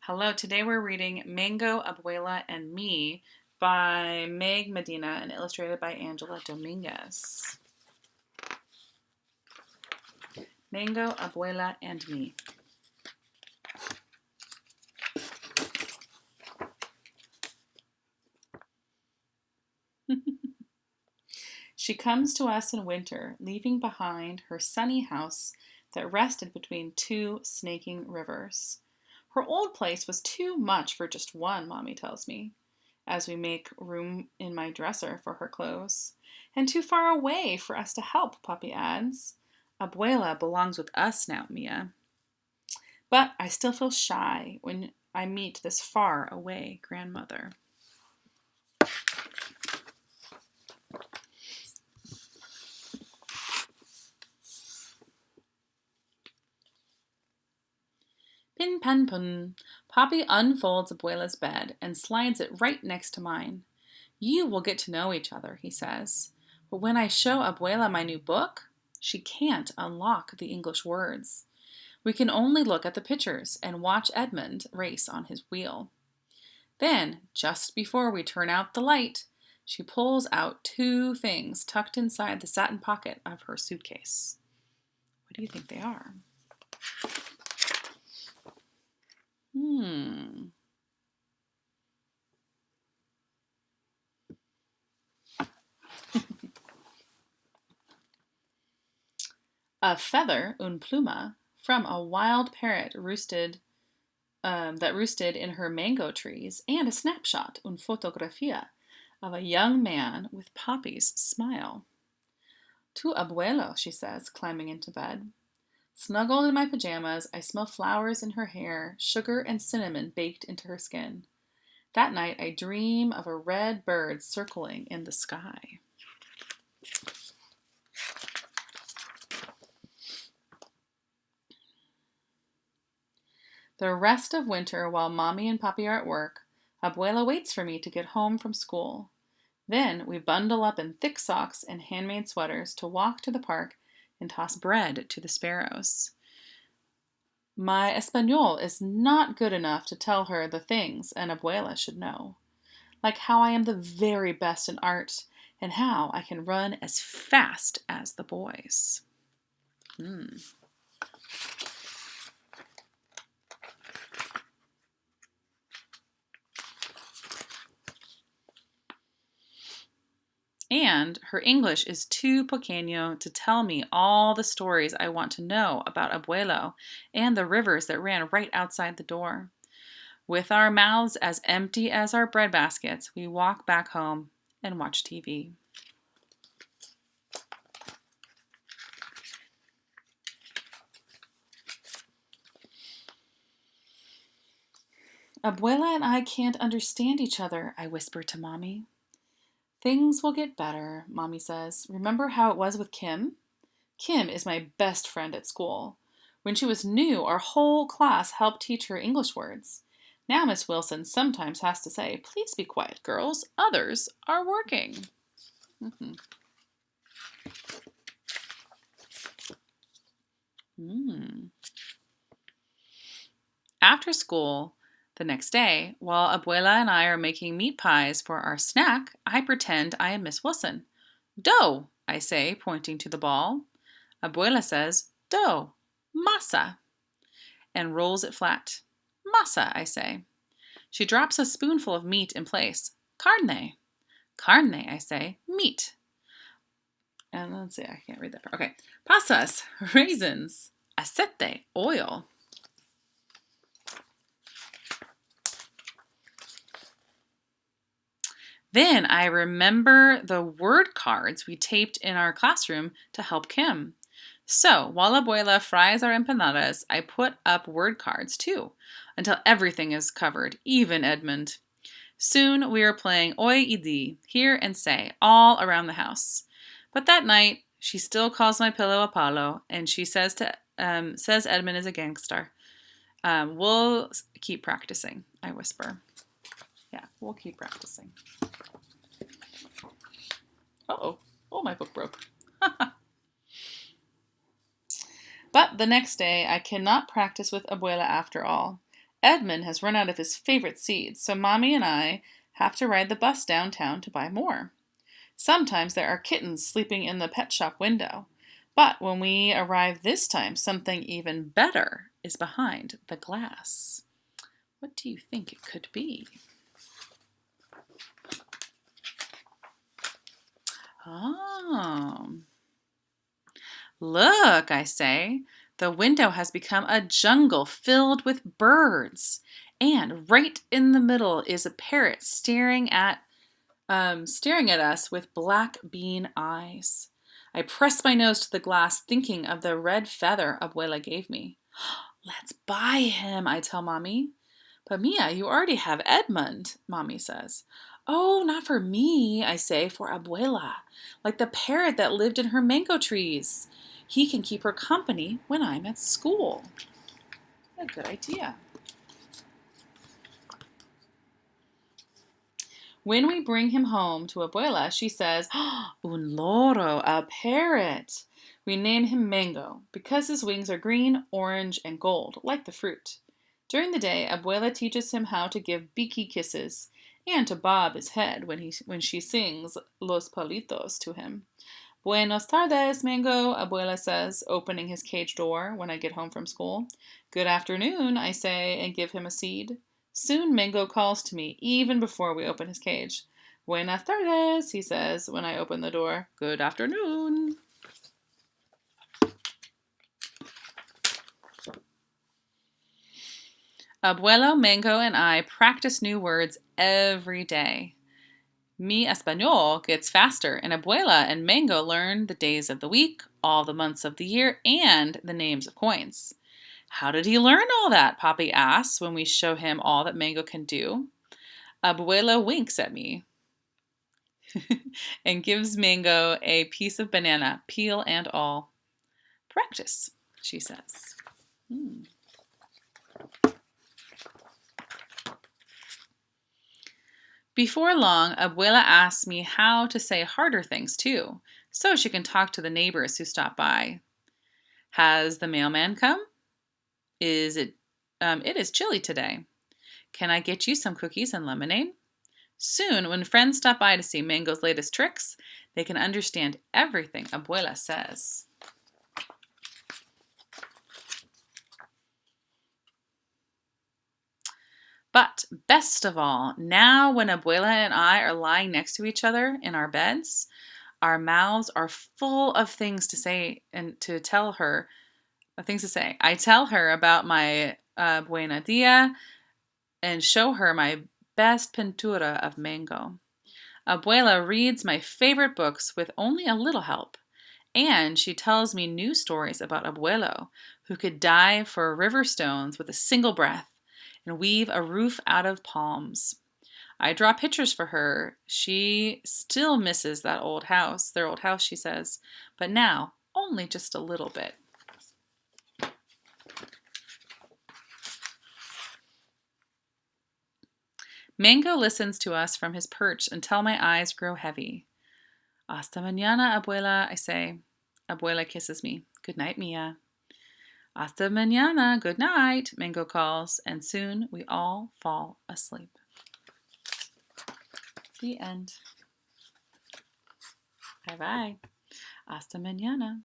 Hello, today we're reading Mango, Abuela and Me by Meg Medina and illustrated by Angela Dominguez. Mango, Abuela and Me. She comes to us in winter, leaving behind her sunny house that rested between two snaking rivers. Her old place was too much for just one, Mommy tells me, as we make room in my dresser for her clothes. And too far away for us to help, Papi adds. Abuela belongs with us now, Mia. But I still feel shy when I meet this far away grandmother. Pin pan pun. Poppy unfolds Abuela's bed and slides it right next to mine. You will get to know each other, he says. But when I show Abuela my new book, she can't unlock the English words. We can only look at the pictures and watch Edmund race on his wheel. Then, just before we turn out the light, she pulls out two things tucked inside the satin pocket of her suitcase. What do you think they are? A feather, un pluma, from a wild parrot that roosted in her mango trees, and a snapshot, un fotografia, of a young man with Poppy's smile. Tu abuelo, she says, climbing into bed. Snuggled in my pajamas, I smell flowers in her hair, sugar and cinnamon baked into her skin. That night, I dream of a red bird circling in the sky. The rest of winter, while Mommy and Papi are at work, Abuela waits for me to get home from school. Then we bundle up in thick socks and handmade sweaters to walk to the park and toss bread to the sparrows. My Espanol is not good enough to tell her the things an abuela should know, like how I am the very best in art and how I can run as fast as the boys. And her English is too pequeño to tell me all the stories I want to know about Abuelo and the rivers that ran right outside the door. With our mouths as empty as our bread baskets, we walk back home and watch TV. Abuela and I can't understand each other, I whisper to Mommy. Things will get better, Mommy says. Remember how it was with Kim? Kim is my best friend at school. When she was new, our whole class helped teach her English words. Now Miss Wilson sometimes has to say, "Please be quiet, girls. Others are working." Mm-hmm. After school, the next day, while Abuela and I are making meat pies for our snack, I pretend I am Miss Wilson. Dough, I say, pointing to the ball. Abuela says, dough, masa, and rolls it flat. Masa, I say. She drops a spoonful of meat in place. Carne. Carne, I say. Meat. And let's see, I can't read that part. Okay. Pasas, raisins. Aceite, oil. Then I remember the word cards we taped in our classroom to help Kim. So, while Abuela fries our empanadas, I put up word cards too, until everything is covered, even Edmund. Soon we are playing Oi Idi, hear and say, all around the house. But that night, she still calls my pillow a palo, and she says Edmund is a gangster. We'll keep practicing, I whisper. Yeah, we'll keep practicing. Uh-oh. Oh, my book broke. But the next day, I cannot practice with Abuela after all. Edmund has run out of his favorite seeds, so Mommy and I have to ride the bus downtown to buy more. Sometimes there are kittens sleeping in the pet shop window. But when we arrive this time, something even better is behind the glass. What do you think it could be? Oh. Look, I say. The window has become a jungle filled with birds. And right in the middle is a parrot staring at us with black bean eyes. I press my nose to the glass, thinking of the red feather Abuela gave me. Let's buy him, I tell Mommy. But Mia, you already have Edmund, Mommy says. Oh, not for me, I say, for Abuela, like the parrot that lived in her mango trees. He can keep her company when I'm at school. A good idea. When we bring him home to Abuela, she says, Un loro, a parrot. We name him Mango because his wings are green, orange, and gold, like the fruit. During the day, Abuela teaches him how to give beaky kisses and to bob his head when she sings Los Palitos to him. Buenos tardes, Mango, Abuela says, opening his cage door when I get home from school. Good afternoon, I say, and give him a seed. Soon Mango calls to me, even before we open his cage. Buenas tardes, he says when I open the door. Good afternoon. Abuelo, Mango, and I practice new words every day. Mi Español gets faster, and Abuela and Mango learn the days of the week, all the months of the year, and the names of coins. How did he learn all that? Papi asks when we show him all that Mango can do. Abuela winks at me and gives Mango a piece of banana, peel and all. Practice, she says. Before long, Abuela asks me how to say harder things too, so she can talk to the neighbors who stop by. Has the mailman come? It is chilly today. Can I get you some cookies and lemonade? Soon, when friends stop by to see Mango's latest tricks, they can understand everything Abuela says. But best of all, now when Abuela and I are lying next to each other in our beds, our mouths are full of things to say and to tell her, things to say. I tell her about my buena dia and show her my best pintura of Mango. Abuela reads my favorite books with only a little help, and she tells me new stories about Abuelo, who could dive for river stones with a single breath and weave a roof out of palms. I draw pictures for her. She still misses their old house, she says, but now only just a little bit. Mango listens to us from his perch until my eyes grow heavy. Hasta mañana, Abuela, I say. Abuela kisses me. Good night, Mia. Hasta mañana, good night, Mango calls, and soon we all fall asleep. The end. Bye-bye. Hasta mañana.